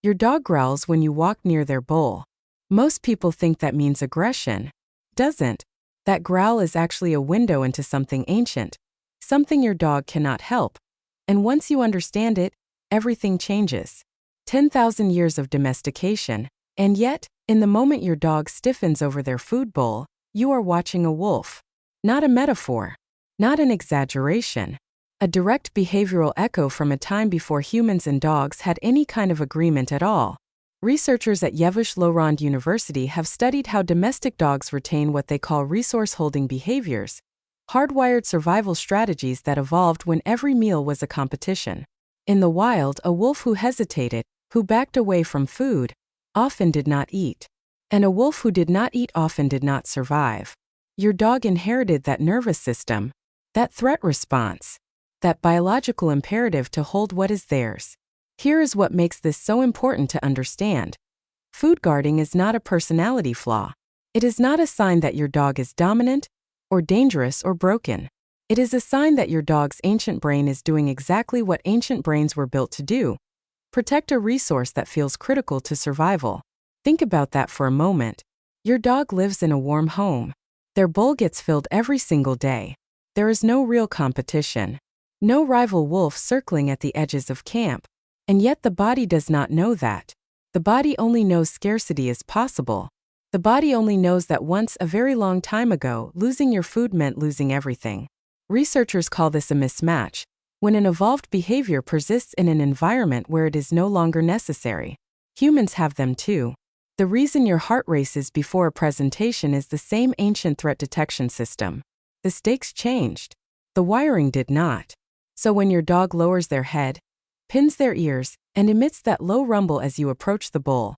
Your dog growls when you walk near their bowl. Most people think that means aggression. Doesn't. That growl is actually a window into something ancient, something your dog cannot help. And once you understand it, everything changes. 10,000 years of domestication, and yet, in the moment your dog stiffens over their food bowl, you are watching a wolf. Not a metaphor. Not an exaggeration. A direct behavioral echo from a time before humans and dogs had any kind of agreement at all. Researchers at Yevouche-Laurent University have studied how domestic dogs retain what they call resource-holding behaviors, hardwired survival strategies that evolved when every meal was a competition. In the wild, a wolf who hesitated, who backed away from food, often did not eat. And a wolf who did not eat often did not survive. Your dog inherited that nervous system, that threat response, that biological imperative to hold what is theirs. Here is what makes this so important to understand. Food guarding is not a personality flaw. It is not a sign that your dog is dominant, or dangerous or broken. It is a sign that your dog's ancient brain is doing exactly what ancient brains were built to do: protect a resource that feels critical to survival. Think about that for a moment. Your dog lives in a warm home. Their bowl gets filled every single day. There is no real competition. No rival wolf circling at the edges of camp. And yet the body does not know that. The body only knows scarcity is possible. The body only knows that once, a very long time ago, losing your food meant losing everything. Researchers call this a mismatch, when an evolved behavior persists in an environment where it is no longer necessary. Humans have them too. The reason your heart races before a presentation is the same ancient threat detection system. The stakes changed. The wiring did not. So when your dog lowers their head, pins their ears, and emits that low rumble as you approach the bowl,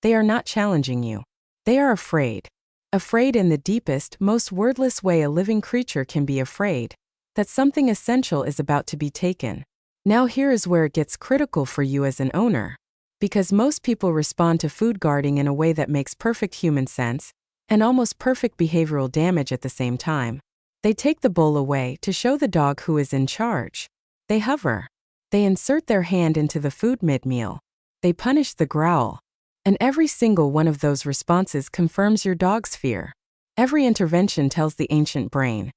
they are not challenging you. They are afraid. Afraid in the deepest, most wordless way a living creature can be afraid, that something essential is about to be taken. Now here is where it gets critical for you as an owner. Because most people respond to food guarding in a way that makes perfect human sense, and almost perfect behavioral damage at the same time. They take the bowl away to show the dog who is in charge. They hover. They insert their hand into the food mid-meal. They punish the growl. And every single one of those responses confirms your dog's fear. Every intervention tells the ancient brain,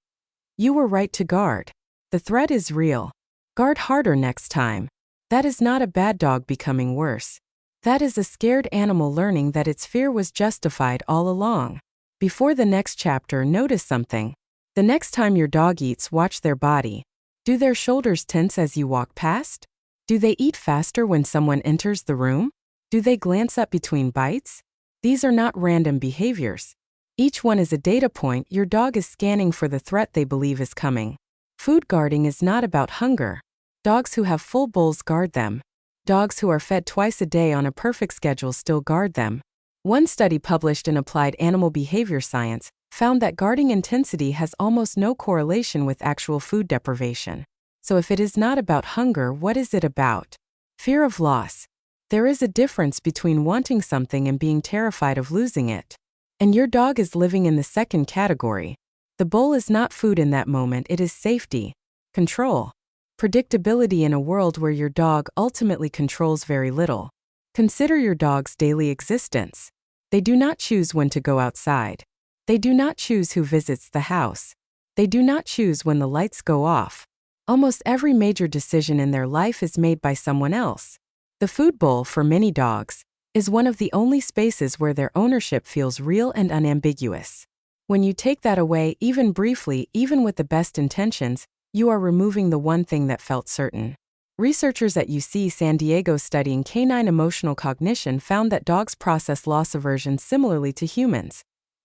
you were right to guard. The threat is real. Guard harder next time. That is not a bad dog becoming worse. That is a scared animal learning that its fear was justified all along. Before the next chapter, notice something. The next time your dog eats, watch their body. Do their shoulders tense as you walk past? Do they eat faster when someone enters the room? Do they glance up between bites? These are not random behaviors. Each one is a data point your dog is scanning for the threat they believe is coming. Food guarding is not about hunger. Dogs who have full bowls guard them. Dogs who are fed twice a day on a perfect schedule still guard them. One study published in Applied Animal Behavior Science found that guarding intensity has almost no correlation with actual food deprivation. So if it is not about hunger, what is it about? Fear of loss. There is a difference between wanting something and being terrified of losing it. And your dog is living in the second category. The bowl is not food in that moment, it is safety, control, predictability in a world where your dog ultimately controls very little. Consider your dog's daily existence. They do not choose when to go outside. They do not choose who visits the house. They do not choose when the lights go off. Almost every major decision in their life is made by someone else. The food bowl, for many dogs, is one of the only spaces where their ownership feels real and unambiguous. When you take that away, even briefly, even with the best intentions, you are removing the one thing that felt certain. Researchers at UC San Diego studying canine emotional cognition found that dogs process loss aversion similarly to humans,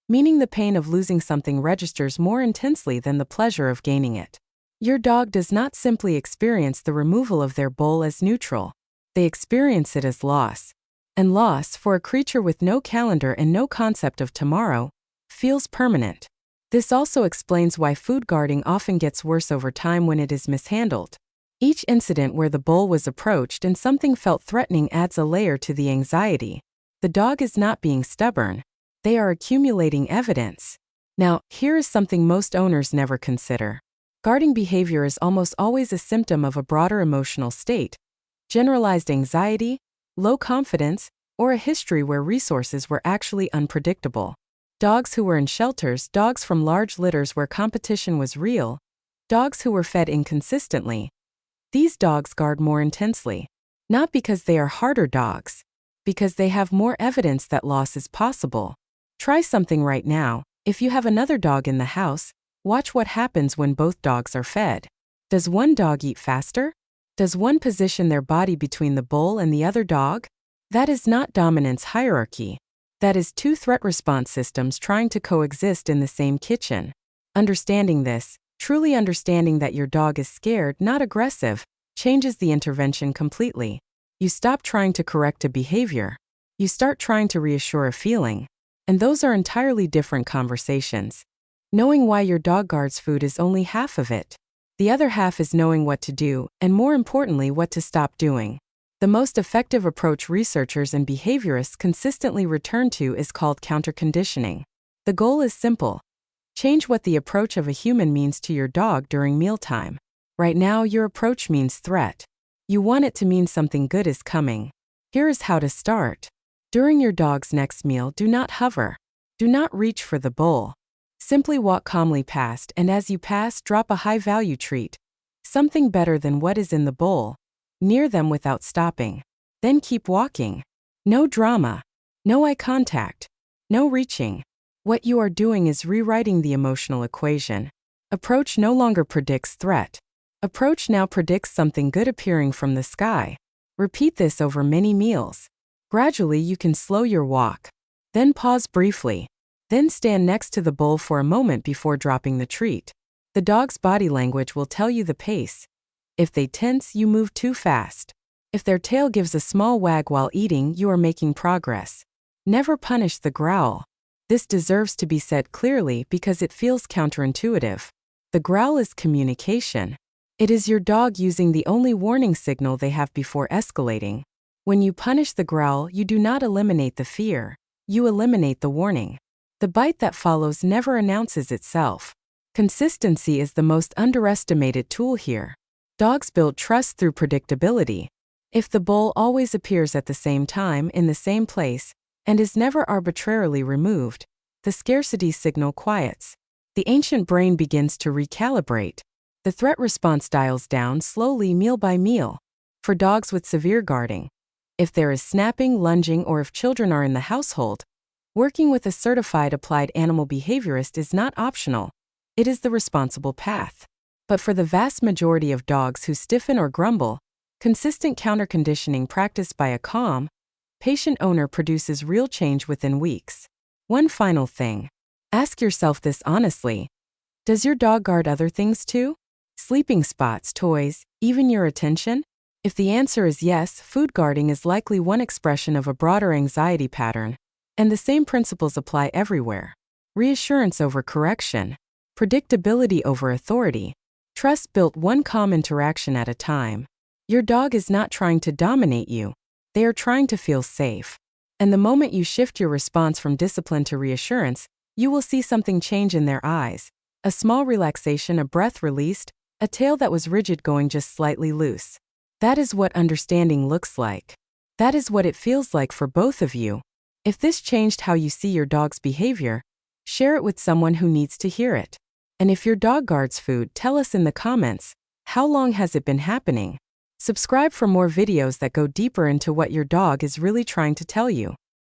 meaning the pain of losing something registers more intensely than the pleasure of gaining it. Your dog does not simply experience the removal of their bowl as neutral. They experience it as loss. And loss, for a creature with no calendar and no concept of tomorrow, feels permanent. This also explains why food guarding often gets worse over time when it is mishandled. Each incident where the bowl was approached and something felt threatening adds a layer to the anxiety. The dog is not being stubborn. They are accumulating evidence. Now, here is something most owners never consider. Guarding behavior is almost always a symptom of a broader emotional state. Generalized anxiety, low confidence, or a history where resources were actually unpredictable. Dogs who were in shelters, dogs from large litters where competition was real, dogs who were fed inconsistently. These dogs guard more intensely. Not because they are harder dogs, because they have more evidence that loss is possible. Try something right now. If you have another dog in the house, watch what happens when both dogs are fed. Does one dog eat faster? Does one position their body between the bowl and the other dog? That is not dominance hierarchy. That is two threat response systems trying to coexist in the same kitchen. Understanding this, truly understanding that your dog is scared, not aggressive, changes the intervention completely. You stop trying to correct a behavior. You start trying to reassure a feeling. And those are entirely different conversations. Knowing why your dog guards food is only half of it. The other half is knowing what to do, and more importantly, what to stop doing. The most effective approach researchers and behaviorists consistently return to is called counterconditioning. The goal is simple. Change what the approach of a human means to your dog during mealtime. Right now, your approach means threat. You want it to mean something good is coming. Here is how to start. During your dog's next meal, do not hover. Do not reach for the bowl. Simply walk calmly past, and as you pass, drop a high-value treat. Something better than what is in the bowl. Near them without stopping. Then keep walking. No drama. No eye contact. No reaching. What you are doing is rewriting the emotional equation. Approach no longer predicts threat. Approach now predicts something good appearing from the sky. Repeat this over many meals. Gradually you can slow your walk. Then pause briefly. Then stand next to the bowl for a moment before dropping the treat. The dog's body language will tell you the pace. If they tense, you move too fast. If their tail gives a small wag while eating, you are making progress. Never punish the growl. This deserves to be said clearly because it feels counterintuitive. The growl is communication. It is your dog using the only warning signal they have before escalating. When you punish the growl, you do not eliminate the fear. You eliminate the warning. The bite that follows never announces itself. Consistency is the most underestimated tool here. Dogs build trust through predictability. If the bowl always appears at the same time in the same place and is never arbitrarily removed, the scarcity signal quiets. The ancient brain begins to recalibrate. The threat response dials down slowly meal by meal. For dogs with severe guarding, if there is snapping, lunging, or if children are in the household, working with a certified applied animal behaviorist is not optional. It is the responsible path. But for the vast majority of dogs who stiffen or grumble, consistent counterconditioning practiced by a calm, patient owner produces real change within weeks. One final thing. Ask yourself this honestly. Does your dog guard other things too? Sleeping spots, toys, even your attention? If the answer is yes, food guarding is likely one expression of a broader anxiety pattern, and the same principles apply everywhere. Reassurance over correction, predictability over authority, trust built one calm interaction at a time. Your dog is not trying to dominate you. They are trying to feel safe. And the moment you shift your response from discipline to reassurance, you will see something change in their eyes. A small relaxation, a breath released, a tail that was rigid going just slightly loose. That is what understanding looks like. That is what it feels like for both of you. If this changed how you see your dog's behavior, share it with someone who needs to hear it. And if your dog guards food, tell us in the comments, how long has it been happening? Subscribe for more videos that go deeper into what your dog is really trying to tell you.